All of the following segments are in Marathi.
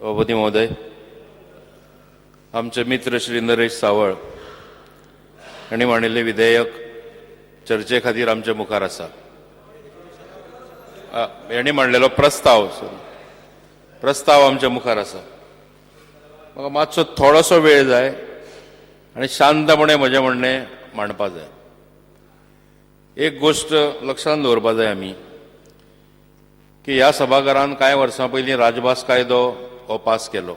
सभापती महोदय, आमचे मित्र श्री नरेश सावळ हांणी मांडिल्लें विधेयक चर्चे खातीर आमचे मुखार आसा. हांणी मांडलेलो प्रस्ताव आमच्या मुखार आसा. म्हाका मातसो थोडोसो वेळ जाय आनी शांतपणे म्हजें म्हणणें मांडपा जाय. एक गोश्ट लक्षांत दवरपा जाय आमी की ह्या सभाघरांत कांय वर्सां पयलीं राजभास कायदो हो पास केलो.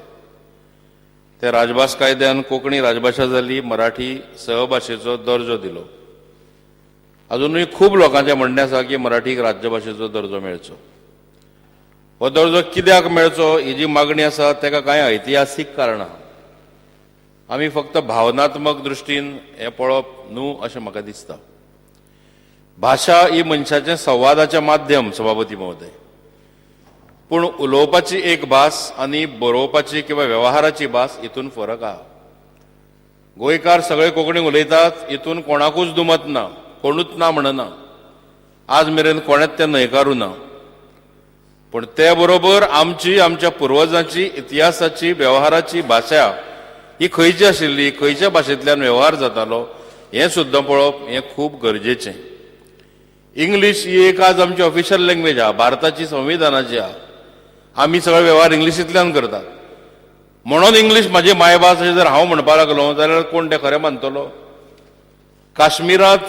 त्या राजभास कायद्यान कोंकणी राजभाशा जाली, मराठी सहभाशेचो दर्जो दिलो. अजुनूय खूब लोकांचें म्हणणें आसा की मराठीक राज्यभाशेचो दर्जो मेळचो. हो दर्जो कित्याक मेळचो ही जी मागणी आसा ताका कांय ऐतिहासीक कारणां. आमी फक्त भावनात्मक दृश्टीन हें पळोवप न्हू अशें म्हाका दिसता. भाशा ही मनशाचें संवादाचें माध्यम सभापती महोदय. पूण उलोवपाची एक भास आनी बरोवपाची किंवा व्यवहाराची भास हितून फरक आहा. गोंयकार सगळे कोंकणी उलयतात, हितून कोणाकूच दुमत ना, कोणूच ना म्हणना. आज मेरेन कोणेच तें न्हयकारूं ना. पूण ते बरोबर आमच्या पुर्वजांची इतिहासाची व्यवहाराची भाशा ही खंयची आशिल्ली, खंयच्या भाशेंतल्यान व्यवहार जातालो हें सुद्दां पळोवप हें खूब गरजेचें. इंग्लीश ही एक आज आमची ऑफिशियल लँग्वेज आहा, भारताची संविधानाची आहा. आमी सगळे व्यवहार इंग्लिशींतल्यान करतात. म्हणून इंग्लीश म्हाजी मायभास अशें जर हांव म्हणपा लागलो जाल्यार कोण तें खरें मानतलो? काश्मीरांत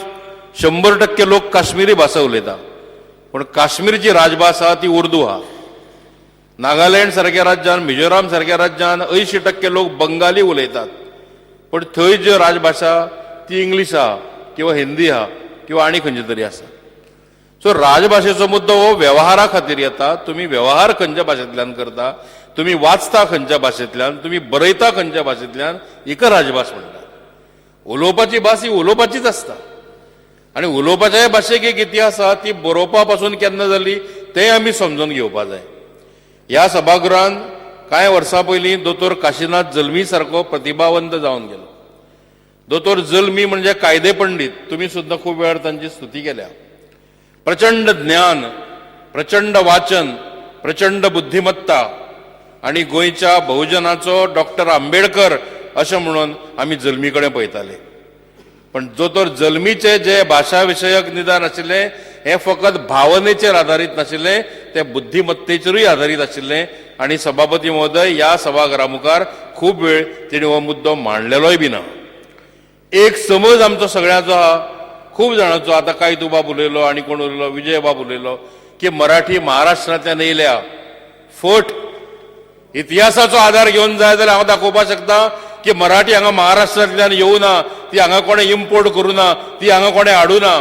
100% लोक काश्मीरी भाशा उलयता, पूण काश्मीरची राजभास आहा ती उर्दू आहा. नागालँड सारक्या राज्यान, मिझोराम सारक्या राज्यान 80% लोक बंगाली उलयतात, पूण थंय जी राजभाशा ती इंग्लीश आहा किंवा हिंदी आहा किंवा आनी खंयची तरी आसा. सो राजभाशेचो मुद्दो हो व्यवहारा खातीर येता. तुम्ही व्यवहार खंयच्या भाशेंतल्यान करता, तुम्ही वाचता खंयच्या भाशेंतल्यान, तुम्ही बरयता खंयच्या भाशेंतल्यान, हिका राजभास म्हणटा. उलोवपाची भास ही उलोवपाचीच आसता. आनी उलोवपाच्या भाशेक एक इतिहास आहा, ती बरोवपा पासून केन्ना जाली तें आमी समजून घेवपा जाय. ह्या सभागृहांत कांय वर्सां पयलीं दोतोर काशीनाथ जल्मी सारको प्रतिभावंत जावन गेलो. दोतोर जल्मी म्हणजे कायदे पंडीत. तुम्ही सुद्दां खूब वेळार तांची स्तुती केल्या. प्रचंड ज्ञान, प्रचंड वाचन, प्रचंड बुद्धिमत्ता आणि गोंयच्या बहुजनाचो डॉक्टर आंबेडकर अशें म्हणून आमी जल्मी कडेन पळयताले. पण दोतोर जल्मीचे जे भाशा विशयक निदान आशिल्लें हें फकत भावनेचेर आधारीत नाशिल्लें, तें बुद्धिमत्तेचेरूय आधारीत आशिल्लें. आनी सभापती महोदय, ह्या सभाघरा मुखार खूब वेळ तेणी हो मुद्दो मांडलेलोय बी ना. एक समज आमचो सगळ्यांचो आहा, खूब जाणांचो, आतां कायतू बाब उलयलो आनी कोण उलयलो, विजय बाब उलयलो की मराठी महाराष्ट्रांतल्यान येयल्या. फट इतिहासाचो आधार घेवन जाय जाल्यार हांव दाखोवपाक शकता की मराठी हांगा महाराष्ट्रांतल्यान येवं ना, ती हांगा कोणें इम्पोर्ट करूं ना, ती हांगा कोणें हाडूं ना.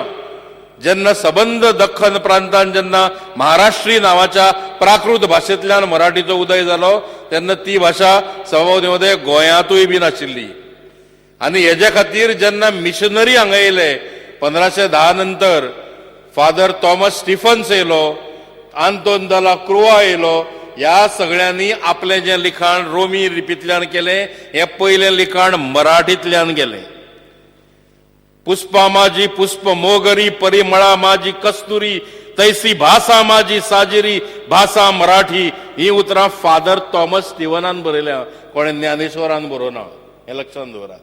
जेन्ना सबंद दख्खन प्रांतान जेन्ना महाराष्ट्री नांवाच्या प्राकृत भाशेंतल्यान मराठीचो उदय जालो तेन्ना ती भाशा सभापती महोदय गोंयांतूय बी नाशिल्ली. आनी हेजे खातीर जेन्ना मिशनरी हांगा येयले 1510 नंतर, फादर थॉमस स्टिफन्स येयलो, आंतोन दला क्रुआ येयलो, ह्या सगळ्यांनी आपलें जें लिखाण रोमी लिपींतल्यान केलें हें पयलें लिखाण मराठींतल्यान गेलें. पुष्पा माझी पुष्प मोगरी, परिमळा माझी कस्तुरी, तैसी भाषा माझी साजिरी, भाषा मराठी. ही उतरां फादर थॉमस स्टिफनान बरयल्या, कोणें ज्ञानेश्वरान बरोवना. हें लक्षांत दवरात.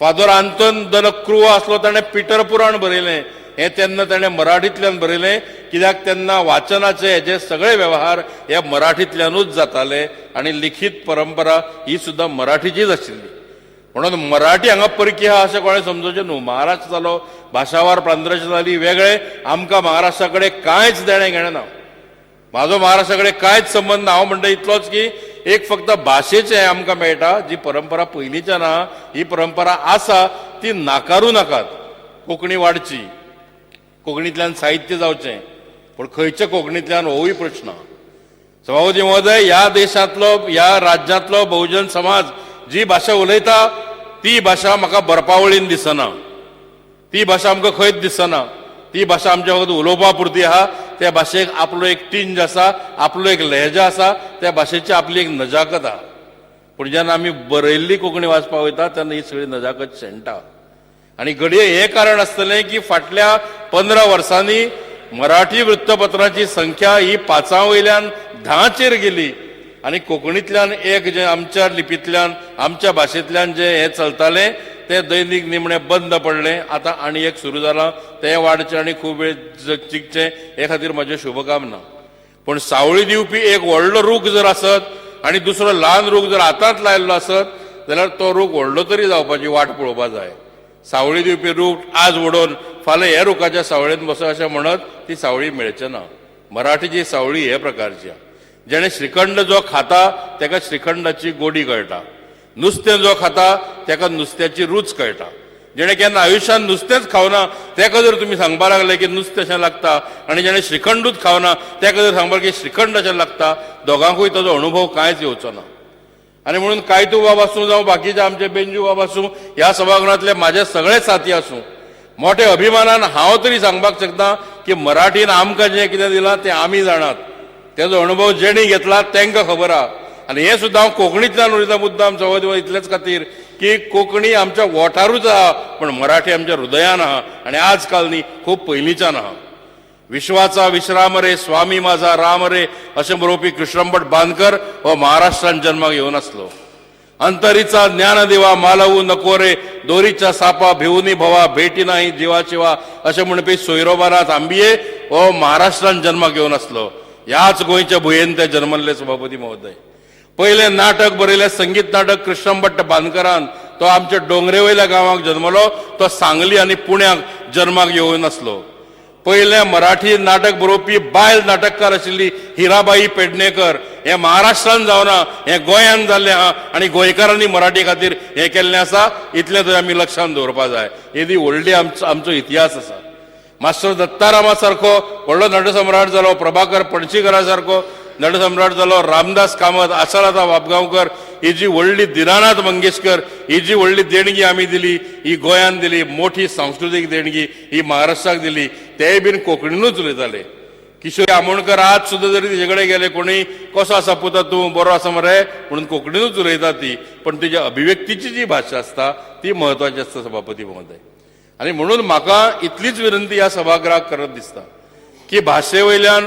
फादर आंतोन दल क्रुआ आसलो, ताणें पिटर पुराण बरयलें. हें तेन्ना ताणें मराठींतल्यान बरयलें, कित्याक तेन्ना वाचनाचे हेजे सगळे वेवहार हे मराठींतल्यानूच जाताले आनी लिखीत परंपरा ही सुद्दां मराठीचीच आशिल्ली. म्हणून मराठी हांगा परकी आहा अशें कोणें समजोवचें न्हू. महाराष्ट्र जालो, भाशावार प्रांतराज्य जाली, वेगळे. आमकां महाराष्ट्रा कडेन कांयच देणें घेणें ना. म्हाजो महाराष्ट्रा कडेन कांयच संबंद ना. हांव म्हणटा इतलोच की एक फक्त भाशेचें आमकां मेळटा, जी परंपरा पयलींच्यान आहा, ही परंपरा आसा ती नाकारूं नाकात. कोंकणी वाडची, कोंकणींतल्यान साहित्य जावचें, पूण खंयच्या कोंकणींतल्यान होवूय प्रश्न. सभापती महोदय, ह्या देशांतलो, ह्या राज्यांतलो बहुजन समाज जी भाशा उलयता ती भाशा म्हाका बरपावळीन दिसना. ती भाशा आमकां खंयच दिसना. ती भाशा आमच्या फकत उलोवपा पुरती आहा. त्या भाशेक आपलो एक टिंज आसा, आपलो एक लहेजा आसा, त्या भाशेची आपली एक नजाकत आहा. पूण जेन्ना आमी बरयल्ली कोंकणी वाचपाक वयता तेन्ना ही सगळी नजाकत शेणटा. आनी घडये हें कारण आसतलें की फाटल्या 15 वर्सांनी मराठी वृत्तपत्रांची संख्या ही 5 वयल्यान 10 गेली. आनी कोंकणींतल्यान एक जे आमच्या लिपींतल्यान आमच्या भाशेंतल्यान जे हे चलताले ते दैनीक निमणे बंद पडले. आतां आनी एक सुरू जाला, ते वाडचे आनी खूब वेळ जिखचे हे खातीर म्हज्यो शुभकामना. पण सावळी दिवपी एक व्हडलो रूख जर आसत आनी दुसरो ल्हान रूख जर हातांत लायल्लो आसत जाल्यार तो रूख व्हडलो तरी जावपाची वाट पळोवपाक जाय. सावळी दिवपी रूख आज ओडोवन फाल्यां हे रुखाच्या सावळेंत बसो अशें म्हणत ती सावळी मेळचे ना. मराठीची सावळी हे प्रकारची. जेणे श्रीखंड जो खाता ताका श्रीखंडाची गोडी कळटा, नुस्तें जो खाता ताका नुस्त्याची रूच कळटा. जेणे केन्ना आयुश्यान नुस्तेंच खावना ताका जर तुमी सांगपाक लागले की नुस्तें अशें लागता, आनी जेणे श्रीखंडूच खावना ताका जर सांगपाक की श्रीखंड अशें लागता, दोगांकूय ताजो अनुभव कांयच येवचो ना. आनी म्हणून कायतू बाब आसूं जावं बाकीचे आमचे बेंजू बाब आसूं, ह्या सभागृहांतले म्हाजे सगळे साथी आसूं, मोठे अभिमानान हांव तरी सांगपाक शकता की मराठीन आमकां जें कितें दिलां तें आमी जाणात. तेजो अनुभव जेणी घेतला तांकां खबर आहा. आनी हें सुद्दां हांव कोंकणींतल्यान उलयता मुद्दाम सवय इतलेच खातीर की कोंकणी आमच्या ओठारूच आहा पण मराठी आमच्या हृदयान आहा, आनी आज काल न्ही खूब पयलींच्यान आहा. विश्वाचा विश्राम रे स्वामी माझा राम रे अशें बरोवपी कृष्णभट बांदकर हो महाराष्ट्रांत जन्माक येवन आसलो. अंतरीचा ज्ञानदिवा मालवू नको रे, दोरीच्या सापा भिवूनी भवा, भेटी नाही जिवा शिवा अशें म्हणपी सोयरोबानाथ आंबिये हो महाराष्ट्रांत जन्माक येवन आसलो. ह्याच गोंयच्या भुंयेन ते जन्मल्ले सभापती महोदय. पयले नाटक बरयलें संगीत नाटक कृष्णभट बांदकरान. तो आमच्या डोंगरेवयल्या गांवांक जन्मलो, तो सांगली आनी पुण्याक जन्माक येवन आसलो. पयले मराठी नाटक बरोवपी बायल नाटककार आशिल्ली हिराबाई पेडणेकर हे महाराष्ट्रान जावना, हे गोंयान जाल्लें आहा आनी गोंयकारांनी मराठी खातीर हे केल्लें आसा. इतलें तरी आमी लक्षांत दवरपा जाय. ही व्हडली आमचो इतिहास आसा. मास्टर दत्तारामा सारको व्हडलो नटसम्राट जालो, प्रभाकर पणशीकरा सारको नटसम्राट जालो, रामदास कामत, आशालता वापगांवकर, ही जी व्हडली दिनानाथ मंगेशकर, ही जी व्हडली देणगी आमी दिली, ही गोंयान दिली, मोठी सांस्कृतीक देणगी ही महाराष्ट्राक दिली, तेय बीन कोंकणीनूच उलयताले. किशोर आमोणकर आज सुद्दां जरी तेजे कडेन गेले कोणी कसो आसा पुता तूं, बरो आसा मरे म्हणून कोंकणीनूच उलयता ती, पण तुज्या अभिव्यक्तीची जी भाशा आसता ती म्हत्वाची आसता सभापती महोदय. आनी म्हणून म्हाका इतलीच विनंती ह्या सभागृहाक करत दिसता की भाशे वयल्यान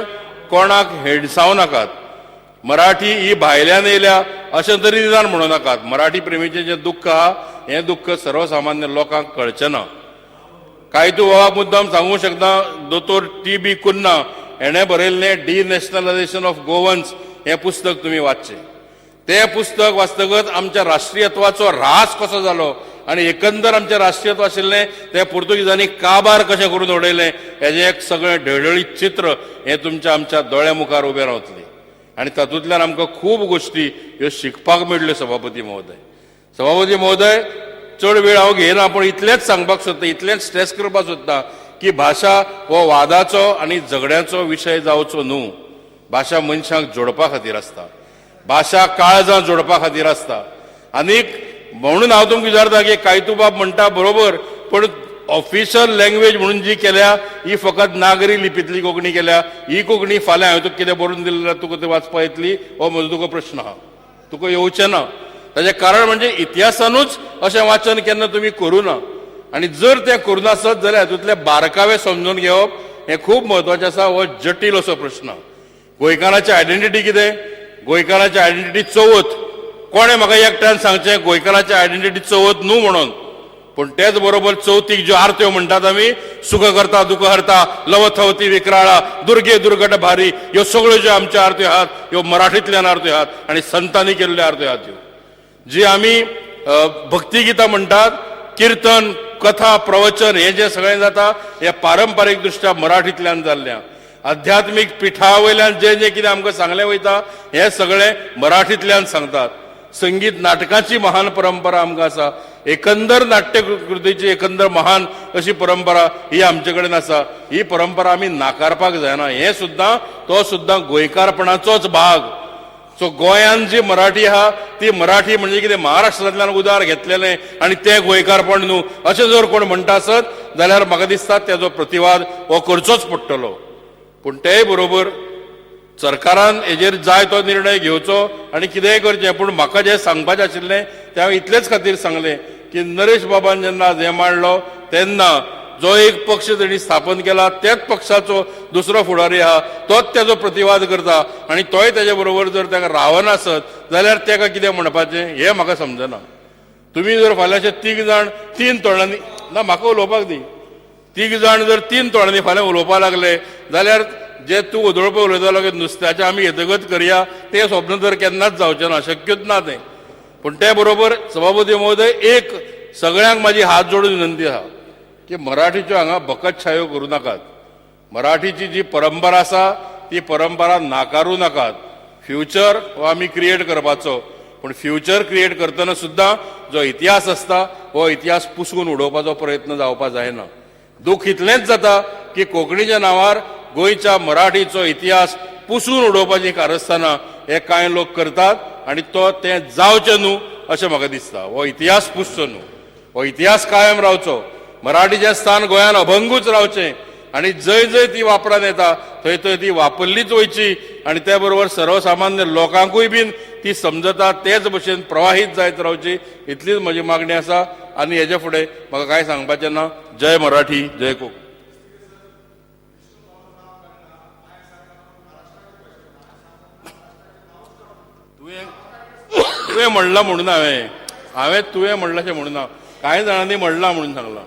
कोणाक हेडसाव नाकात. मराठी ही भायल्यान येयल्या अशें तरी निदान म्हणूं नाकात. मराठी प्रेमीचें जें दुख्ख आहा हें दुख्ख सर्वसामान्य लोकांक कळचें ना. कायतू बाबाक मुद्दाम सांगूंक शकता, दोतोर टी.बी. कुन्ना हेणें बरयल्लें डिनॅशनलायझेशन ऑफ गोवन्स हें पुस्तक तुमी वाचचें. तें पुस्तक वाचतकच आमच्या राष्ट्रीयत्वाचो ऱ्हास कसो जालो आनी एकंदर आमचें राष्ट्रीयत्व आशिल्लें तें पुर्तुगीजांनी काबार कशें करून उडयलें हेजें एक सगळें ढळढळीत चित्र हें तुमच्या आमच्या दोळ्या मुखार उबें रावतलें. आनी तातूंतल्यान आमकां खूब गोश्टी ह्यो शिकपाक मेळ्ळ्यो सभापती महोदय. सभापती महोदय, चड वेळ हांव घेयना, पूण इतलेंच सांगपाक सोदता, इतलेंच स्ट्रेस करपाक सोदता की भाशा हो वादाचो आनी झगड्याचो विशय जावचो न्हू. भाशा मनशांक जोडपा खातीर आसता, भाशा काळजां जोडपा खातीर आसता. आनीक म्हणून हांव तुमकां विचारता की कायतू बाब म्हणटा बरोबर, पण ऑफिशियल लँग्वेज म्हणून जी केल्या ही फकत नागरी लिपींतली कोंकणी केल्या. ही कोंकणी फाल्यां हांवें तुका कितें बरोवन दिलें जाल्यार तुका तें वाचपा येतली हो म्हजो तुका प्रश्न आहा. तुका येवचें ना. ताचें कारण म्हणजे इतिहासानूच अशें वाचन केन्ना तुमी करूं ना. आनी जर तें करूं आसत जाल्यार हातूंतले बारकावे समजून घेवप हें खूब म्हत्वाचें आसा. हो जटील असो प्रश्न. गोंयकाराची आयडेंटिटी कितें? गोंयकाराची आयडेंटिटी चवथ. कोणें म्हाका एकट्यान सांगचें गोंयकाराची आयडेंटिटी चवथ न्हू म्हणून. पण तेच बरोबर चवथीक ज्यो आरत्यो म्हणटात आमी, सुख करता दुख हरता, लवथवती विक्राळा, दुर्गे दुर्गट भारी, ह्यो सगळ्यो ज्यो आमच्यो आरत्यो आहात ह्यो मराठींतल्यान आरत्यो आहात आनी संतांनी केल्ल्यो आरत्यो आहात. ह्यो जी आमी भक्तिगितां म्हणटात, किर्तन, कथा, प्रवचन हें जें सगळें जाता हें पारंपारीक दृश्ट्या मराठींतल्यान जाल्लें. आध्यात्मीक पिठा वयल्यान जें जें कितें आमकां सांगलें वयता हें सगळें मराठींतल्यान सांगतात. संगीत नाटकाची महान परंपरा आमकां आसा. एकंदर नाट्यकृतीची एकंदर महान अशी परंपरा ही आमचे कडेन आसा. ही परंपरा आमी नाकारपाक जायना. हें सुद्दां तो सुद्दां गोंयकारपणाचोच भाग. सो गोंयान जी मराठी आहा ती मराठी म्हणजे कितें महाराष्ट्रांतल्यान उदार घेतलेलें आनी तें गोंयकारपण न्हू अशें जर कोण म्हणटा आसत जाल्यार म्हाका दिसता तेजो प्रतिवाद हो करचोच पडटलो. पूण तेय बरोबर सरकारान हेजेर जाय तो निर्णय घेवचो आनी कितेंय करचें. पूण म्हाका जें सांगपाचें आशिल्लें तें हांवें इतलेच खातीर सांगलें की नरेश बाबान जेन्ना हें मांडलो तेन्ना जो एक पक्ष त्यांनी स्थापन केला त्याच पक्षाचो दुसरो फुडारी आहा तोच त्याचो प्रतिवाद करता आणि तोय त्याच्या बरोबर जर ताका रावना आसत जाल्यार ताका कितें म्हणपाचें हें म्हाका समजना. तुम्ही जर फाल्यांचे तीग जाण 3 तोंडांनी ना म्हाका उलोवपाक दी, तीग जाण जर 3 तोंडांनी फाल्यां उलोवपाक लागले जाल्यार जे तूं उदळपा उलयतालो की नुस्त्याचें आमी येतगत करया तें स्वप्न तर केन्नाच जावचें ना, शक्यच ना तें. पूण ते बरोबर सभापती महोदय एक सगळ्यांक म्हाजी हात जोडून विनंती आहा की मराठीच्यो हांगा बकतशायो करूं नाकात. मराठीची जी परंपरा आसा ती परंपरा नाकारूं नाकात. फ्युचर हो आमी क्रिएट करपाचो, पूण फ्युचर क्रिएट करतना सुद्दां जो इतिहास आसता हो इतिहास पुसून उडोवपाचो प्रयत्न जावपा जायना. दूख इतलेंच जाता की कोंकणीच्या नांवार गोंयच्या मराठीचो इतिहास पुसून उडोवपाची कारस्थानां हे कांय लोक करतात आनी तो तें जावचें न्हू अशें म्हाका दिसता. हो इतिहास पुसचो न्हू, हो इतिहास कायम रावचो. मराठीचें स्थान गोंयांत अभंगूच रावचें आनी जंय जंय ती वापरान येता थंय थंय ती वापरलीच वयची आनी त्या बरोबर सर्वसामान्य लोकांकूय बीन ती समजता तेच भशेन प्रवाहीत जायत रावची इतलीच म्हजी मागणी आसा. आनी हेजे फुडें म्हाका कांय सांगपाचें ना. जय मराठी, जय कोंकणी. तुवें म्हणला म्हणून हांवें तुवें म्हणलाशें म्हणून ना, कांय जाणांनी म्हणला म्हणून सांगलां.